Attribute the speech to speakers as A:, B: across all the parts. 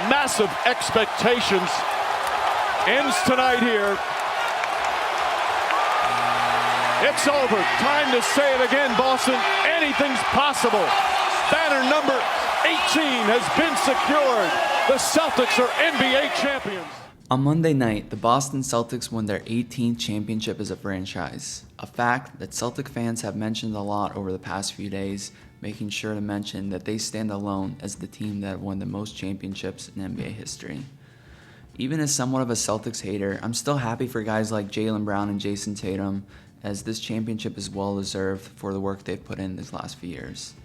A: massive expectations. Ends tonight here. It's over. Time to say it again, Boston. Anything's possible. Banner number 18 has been secured. The Celtics are NBA champions.
B: On Monday night, the Boston Celtics won their 18th championship as a franchise, a fact that Celtic fans have mentioned a lot over the past few days, making sure to mention that they stand alone as the team that won the most championships in NBA history. Even as somewhat of a Celtics hater, I'm still happy for guys like Jaylen Brown and Jason Tatum, as this championship is well deserved for the work they've put in these last few years.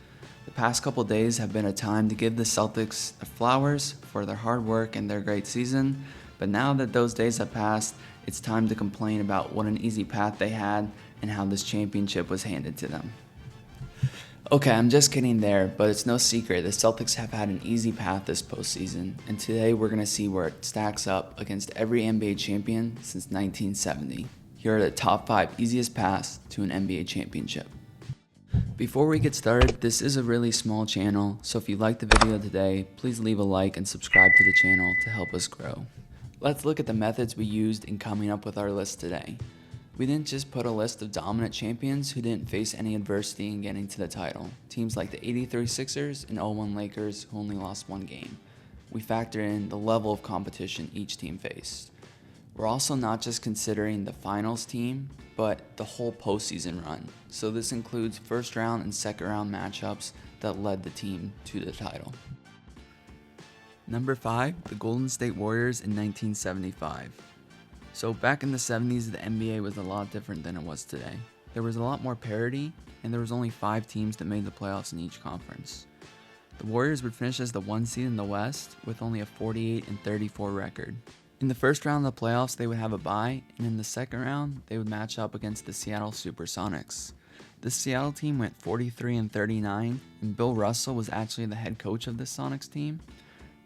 B: The past couple days have been a time to give the Celtics the flowers for their hard work and their great season, but now that those days have passed, it's time to complain about what an easy path they had and how this championship was handed to them. Okay, I'm just kidding there, but it's no secret the Celtics have had an easy path this postseason, and today we're going to see where it stacks up against every NBA champion since 1970. Here are the top 5 easiest paths to an NBA championship. Before we get started, this is a really small channel, so if you liked the video today, please leave a like and subscribe to the channel to help us grow. Let's look at the methods we used in coming up with our list today. We didn't just put a list of dominant champions who didn't face any adversity in getting to the title. Teams like the 83 Sixers and 01 Lakers who only lost one game. We factored in the level of competition each team faced. We're also not just considering the finals team, but the whole postseason run. So this includes first round and second round matchups that led the team to the title. Number 5, the Golden State Warriors in 1975. So back in the 70s, the NBA was a lot different than it was today. There was a lot more parity, and there was only 5 teams that made the playoffs in each conference. The Warriors would finish as the 1 seed in the West with only a 48-34 record. In the first round of the playoffs, they would have a bye, and in the second round, they would match up against the Seattle Supersonics. This Seattle team went 43-39, and Bill Russell was actually the head coach of this Sonics team.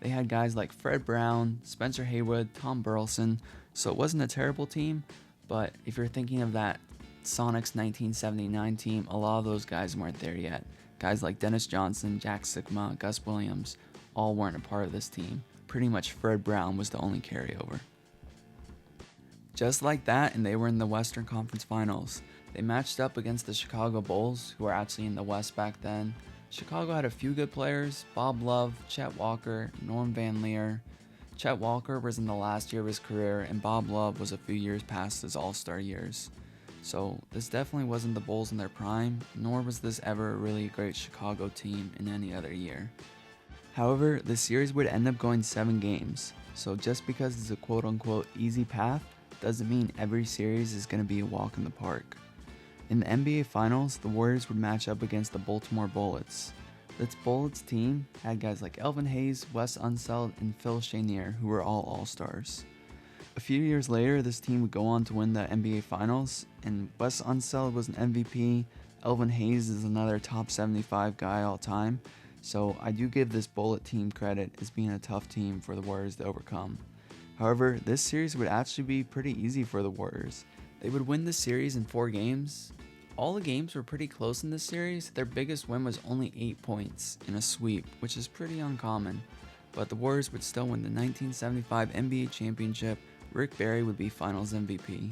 B: They had guys like Fred Brown, Spencer Haywood, Tom Burleson, so it wasn't a terrible team, but if you're thinking of that Sonics 1979 team, a lot of those guys weren't there yet. Guys like Dennis Johnson, Jack Sikma, Gus Williams, all weren't a part of this team. Pretty much Fred Brown was the only carryover. Just like that, and they were in the Western Conference Finals. They matched up against the Chicago Bulls, who were actually in the West back then. Chicago had a few good players: Bob Love, Chet Walker, Norm Van Leer. Chet Walker was in the last year of his career, and Bob Love was a few years past his all-star years. So this definitely wasn't the Bulls in their prime, nor was this ever a really great Chicago team in any other year. However, the series would end up going 7 games, so just because it's a quote-unquote easy path doesn't mean every series is going to be a walk in the park. In the NBA Finals, the Warriors would match up against the Baltimore Bullets. This Bullets team had guys like Elvin Hayes, Wes Unseld, and Phil Chenier, who were all All-Stars. A few years later, this team would go on to win the NBA Finals, and Wes Unseld was an MVP, Elvin Hayes is another top 75 guy all time, so I do give this Bullet team credit as being a tough team for the Warriors to overcome. However, this series would actually be pretty easy for the Warriors. They would win the series in 4 games. All the games were pretty close in this series. Their biggest win was only 8 points in a sweep, which is pretty uncommon. But the Warriors would still win the 1975 NBA championship. Rick Barry would be Finals MVP.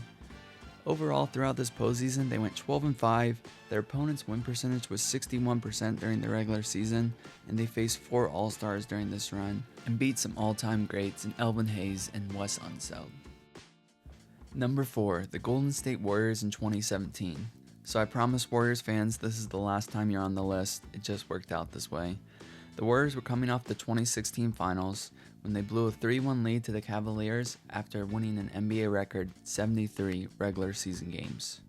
B: Overall, throughout this postseason, they went 12-5. Their opponent's win percentage was 61% during the regular season, and they faced 4 All-Stars during this run and beat some all-time greats in Elvin Hayes and Wes Unseld. Number 4, the Golden State Warriors in 2017. So I promise Warriors fans, this is the last time you're on the list. It just worked out this way. The Warriors were coming off the 2016 finals when they blew a 3-1 lead to the Cavaliers after winning an NBA record 73 regular season games.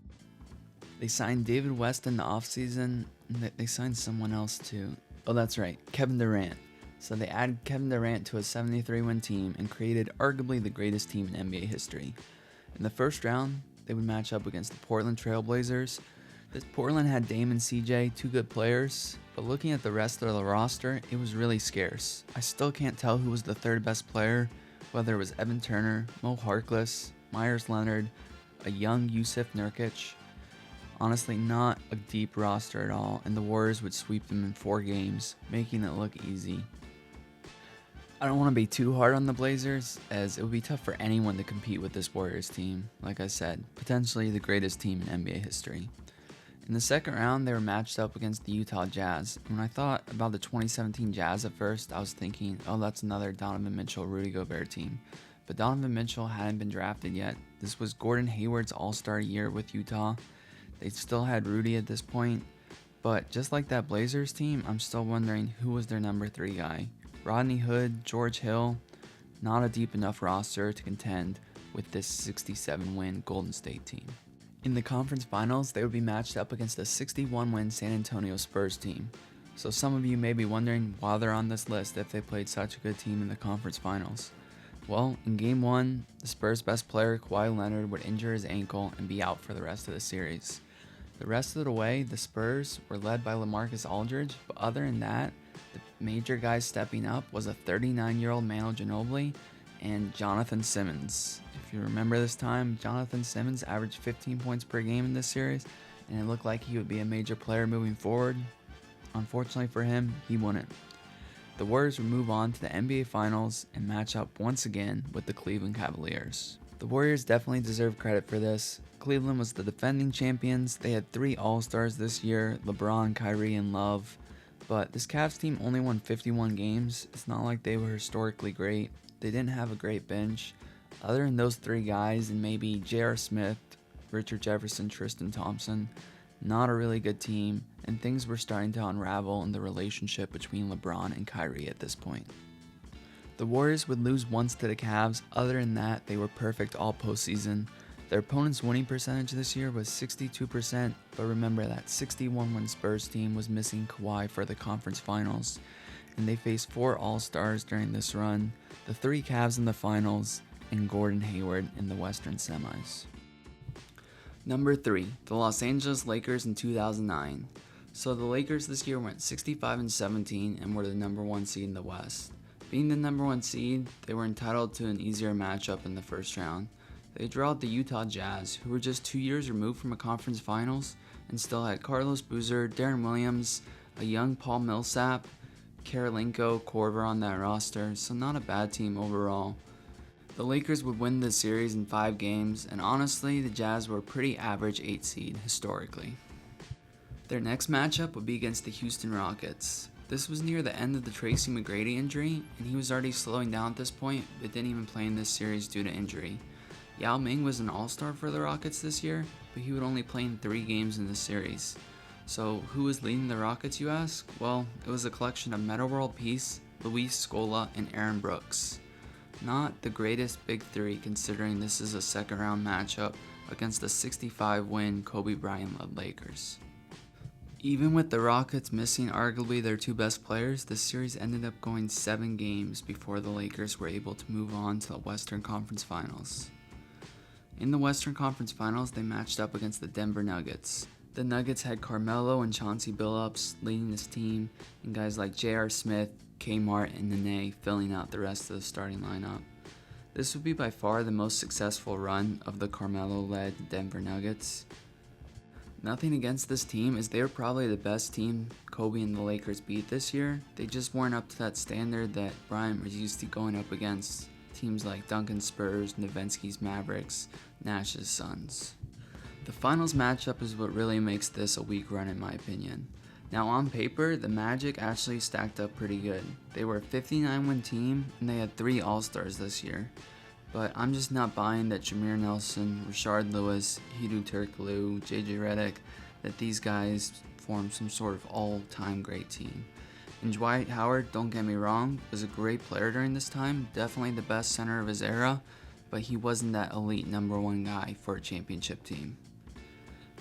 B: They signed David West in the offseason, and they signed someone else too. Oh, that's right, Kevin Durant. So they added Kevin Durant to a 73-win team and created arguably the greatest team in NBA history. In the first round, they would match up against the Portland Trail Blazers. This Portland had Dame and CJ, 2 good players, but looking at the rest of the roster, it was really scarce. I still can't tell who was the 3rd best player, whether it was Evan Turner, Mo Harkless, Myers Leonard, a young Yusuf Nurkic. Honestly, not a deep roster at all, and the Warriors would sweep them in 4 games, making it look easy. I don't want to be too hard on the Blazers, as it would be tough for anyone to compete with this Warriors team. Like I said, potentially the greatest team in NBA history. In the second round, they were matched up against the Utah Jazz. And when I thought about the 2017 Jazz at first, I was thinking, oh, that's another Donovan Mitchell-Rudy Gobert team. But Donovan Mitchell hadn't been drafted yet. This was Gordon Hayward's All-Star year with Utah. They still had Rudy at this point. But just like that Blazers team, I'm still wondering who was their number 3 guy. Rodney Hood, George Hill, not a deep enough roster to contend with this 67-win Golden State team. In the conference finals, they would be matched up against a 61-win San Antonio Spurs team. So some of you may be wondering why they're on this list if they played such a good team in the conference finals. Well, in Game 1, the Spurs' best player, Kawhi Leonard, would injure his ankle and be out for the rest of the series. The rest of the way, the Spurs were led by LaMarcus Aldridge, but other than that, the major guys stepping up was a 39-year-old Manu Ginobili and Jonathan Simmons. If you remember this time, Jonathan Simmons averaged 15 points per game in this series, and it looked like he would be a major player moving forward. Unfortunately for him, he wouldn't. The Warriors would move on to the NBA Finals and match up once again with the Cleveland Cavaliers. The Warriors definitely deserve credit for this. Cleveland was the defending champions. They had 3 All-Stars this year, LeBron, Kyrie, and Love. But this Cavs team only won 51 games. It's not like they were historically great. They didn't have a great bench. Other than those 3 guys and maybe J.R. Smith, Richard Jefferson, Tristan Thompson, not a really good team, and things were starting to unravel in the relationship between LeBron and Kyrie at this point. The Warriors would lose once to the Cavs. Other than that, they were perfect all postseason. Their opponent's winning percentage this year was 62%, but remember that 61-win Spurs team was missing Kawhi for the conference finals, and they faced 4 All-Stars during this run, the 3 Cavs in the finals, and Gordon Hayward in the Western semis. Number 3, the Los Angeles Lakers in 2009. So the Lakers this year went 65-17 and were the number 1 seed in the West. Being the number 1 seed, they were entitled to an easier matchup in the first round. They drew out the Utah Jazz, who were just 2 years removed from a conference finals and still had Carlos Boozer, Darren Williams, a young Paul Millsap, Karolinko, Korver on that roster, so not a bad team overall. The Lakers would win the series in 5 games, and honestly, the Jazz were a pretty average 8 seed historically. Their next matchup would be against the Houston Rockets. This was near the end of the Tracy McGrady injury, and he was already slowing down at this point, but didn't even play in this series due to injury. Yao Ming was an all-star for the Rockets this year, but he would only play in 3 games in this series. So who was leading the Rockets, you ask? Well, it was a collection of Metta World Peace, Luis Scola, and Aaron Brooks. Not the greatest big 3 considering this is a second round matchup against the 65-win Kobe Bryant-led Lakers. Even with the Rockets missing arguably their 2 best players, the series ended up going 7 games before the Lakers were able to move on to the Western Conference Finals. In the Western Conference Finals, they matched up against the Denver Nuggets. The Nuggets had Carmelo and Chauncey Billups leading this team, and guys like J.R. Smith, Kmart, and Nene filling out the rest of the starting lineup. This would be by far the most successful run of the Carmelo-led Denver Nuggets. Nothing against this team, as they were probably the best team Kobe and the Lakers beat this year. They just weren't up to that standard that Bryant was used to going up against teams like Duncan's Spurs, Nowitzki's Mavericks, Nash's Suns. The finals matchup is what really makes this a weak run in my opinion. Now on paper, the Magic actually stacked up pretty good. They were a 59-win team and they had 3 All-Stars this year. But I'm just not buying that Jameer Nelson, Rashard Lewis, Hedo Turkoglu, JJ Redick, that these guys form some sort of all-time great team. And Dwight Howard, don't get me wrong, was a great player during this time, definitely the best center of his era, but he wasn't that elite number 1 guy for a championship team.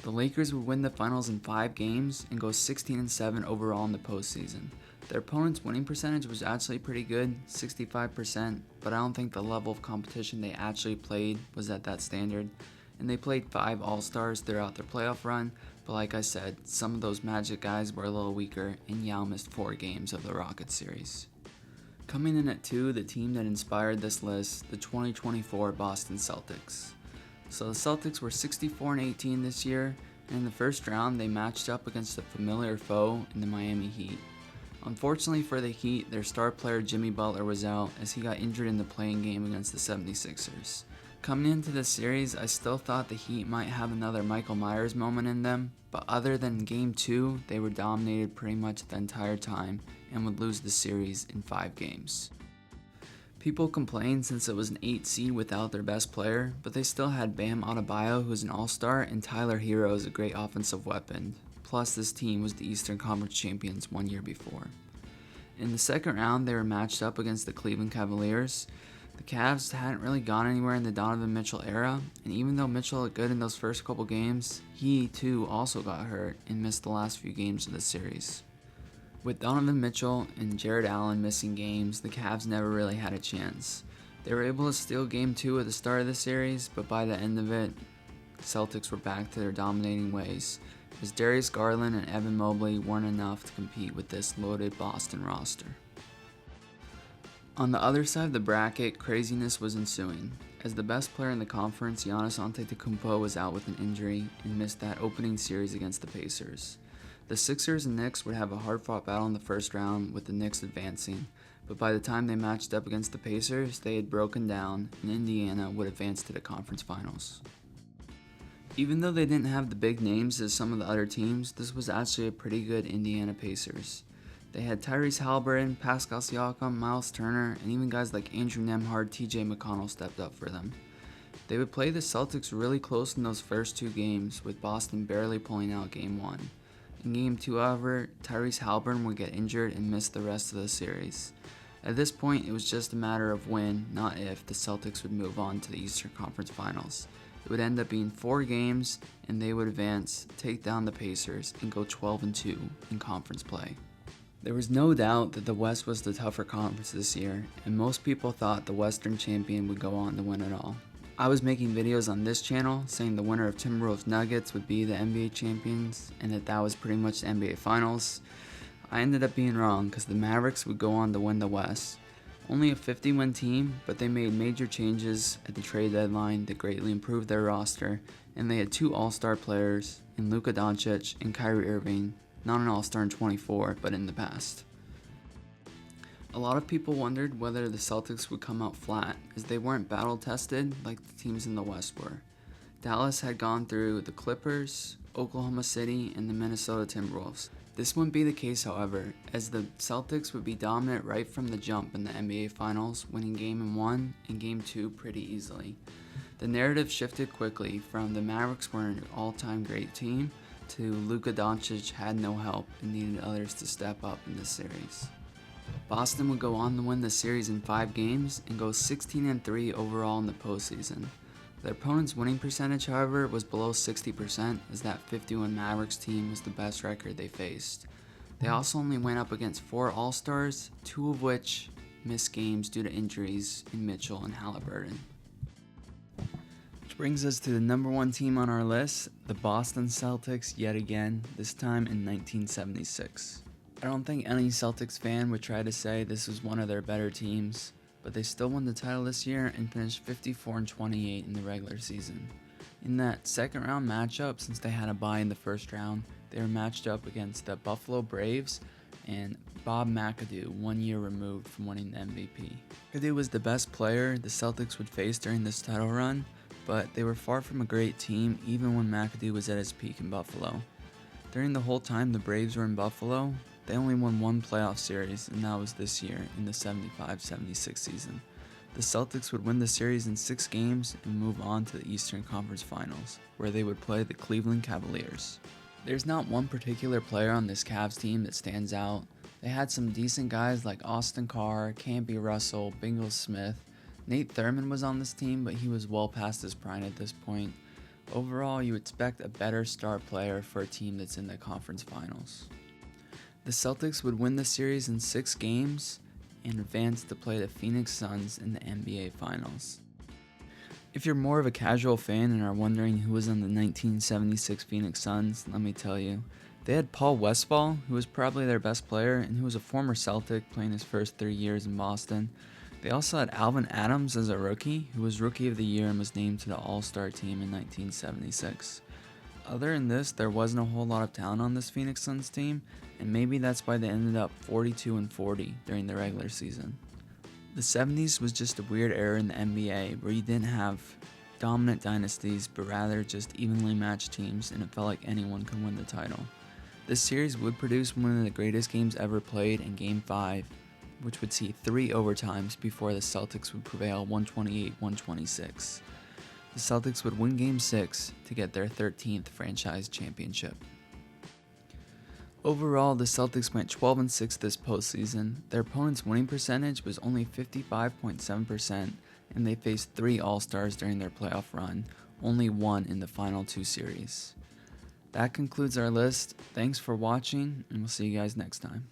B: The Lakers would win the finals in 5 games and go 16-7 overall in the postseason. Their opponent's winning percentage was actually pretty good, 65%, but I don't think the level of competition they actually played was at that standard. And they played 5 All-Stars throughout their playoff run, but like I said, some of those Magic guys were a little weaker, and Yao missed 4 games of the Rockets series. Coming in at 2, the team that inspired this list, the 2024 Boston Celtics. So the Celtics were 64-18 this year, and in the first round they matched up against a familiar foe in the Miami Heat. Unfortunately for the Heat, their star player Jimmy Butler was out as he got injured in the playing game against the 76ers. Coming into this series, I still thought the Heat might have another Michael Myers moment in them, but other than Game 2, they were dominated pretty much the entire time and would lose the series in 5 games. People complained since it was an 8 seed without their best player, but they still had Bam Adebayo, who's an all-star, and Tyler Hero is a great offensive weapon. Plus, this team was the Eastern Conference champions 1 year before. In the second round, they were matched up against the Cleveland Cavaliers. The Cavs hadn't really gone anywhere in the Donovan Mitchell era, and even though Mitchell looked good in those first couple games, he too also got hurt and missed the last few games of the series. With Donovan Mitchell and Jared Allen missing games, the Cavs never really had a chance. They were able to steal Game 2 at the start of the series, but by the end of it, the Celtics were back to their dominating ways, as Darius Garland and Evan Mobley weren't enough to compete with this loaded Boston roster. On the other side of the bracket, craziness was ensuing, as the best player in the conference, Giannis Antetokounmpo, was out with an injury and missed that opening series against the Pacers. The Sixers and Knicks would have a hard-fought battle in the first round, with the Knicks advancing, but by the time they matched up against the Pacers, they had broken down, and Indiana would advance to the conference finals. Even though they didn't have the big names as some of the other teams, this was actually a pretty good Indiana Pacers. They had Tyrese Haliburton, Pascal Siakam, Miles Turner, and even guys like Andrew Nembhard, TJ McConnell stepped up for them. They would play the Celtics really close in those first 2 games, with Boston barely pulling out Game 1. In Game 2, however, Tyrese Haliburton would get injured and miss the rest of the series. At this point, it was just a matter of when, not if, the Celtics would move on to the Eastern Conference Finals. It would end up being 4 games, and they would advance, take down the Pacers, and go 12-2 in conference play. There was no doubt that the West was the tougher conference this year, and most people thought the Western champion would go on to win it all. I was making videos on this channel saying the winner of Timberwolves Nuggets would be the NBA champions, and that was pretty much the NBA Finals. I ended up being wrong because the Mavericks would go on to win the West. Only a 50-win team, but they made major changes at the trade deadline that greatly improved their roster, and they had 2 all-star players in Luka Doncic and Kyrie Irving, not an all-star in 24, but in the past. A lot of people wondered whether the Celtics would come out flat, as they weren't battle-tested like the teams in the West were. Dallas had gone through the Clippers, Oklahoma City, and the Minnesota Timberwolves. This wouldn't be the case, however, as the Celtics would be dominant right from the jump in the NBA Finals, winning Game 1 and Game 2 pretty easily. The narrative shifted quickly from the Mavericks were an all-time great team to Luka Doncic had no help and needed others to step up in this series. Boston would go on to win the series in 5 games and go 16-3 overall in the postseason. Their opponent's winning percentage, however, was below 60%, as that 51 Mavericks team was the best record they faced. They also only went up against 4 All-Stars, 2 of which missed games due to injuries in Mitchell and Haliburton. Which brings us to the number 1 team on our list, the Boston Celtics, yet again, this time in 1976. I don't think any Celtics fan would try to say this was one of their better teams, but they still won the title this year and finished 54-28 in the regular season. In that second round matchup, since they had a bye in the first round, they were matched up against the Buffalo Braves and Bob McAdoo, 1 year removed from winning the MVP. McAdoo was the best player the Celtics would face during this title run, but they were far from a great team even when McAdoo was at his peak in Buffalo. During the whole time the Braves were in Buffalo, they only won 1 playoff series, and that was this year in the 75-76 season. The Celtics would win the series in 6 games and move on to the Eastern Conference Finals, where they would play the Cleveland Cavaliers. There's not one particular player on this Cavs team that stands out. They had some decent guys like Austin Carr, Campy Russell, Bingle Smith. Nate Thurman was on this team, but he was well past his prime at this point. Overall, you expect a better star player for a team that's in the conference finals. The Celtics would win the series in 6 games and advance to play the Phoenix Suns in the NBA Finals. If you're more of a casual fan and are wondering who was on the 1976 Phoenix Suns, let me tell you. They had Paul Westphal, who was probably their best player and who was a former Celtic playing his first 3 years in Boston. They also had Alvin Adams as a rookie, who was Rookie of the Year and was named to the All-Star team in 1976. Other than this, there wasn't a whole lot of talent on this Phoenix Suns team, and maybe that's why they ended up 42-40 during the regular season. The 70s was just a weird era in the NBA where you didn't have dominant dynasties, but rather just evenly matched teams, and it felt like anyone could win the title. This series would produce one of the greatest games ever played in Game 5, which would see 3 overtimes before the Celtics would prevail 128-126. The Celtics would win Game 6 to get their 13th franchise championship. Overall, the Celtics went 12-6 this postseason. Their opponent's winning percentage was only 55.7%, and they faced 3 All-Stars during their playoff run, only 1 in the final 2 series. That concludes our list. Thanks for watching, and we'll see you guys next time.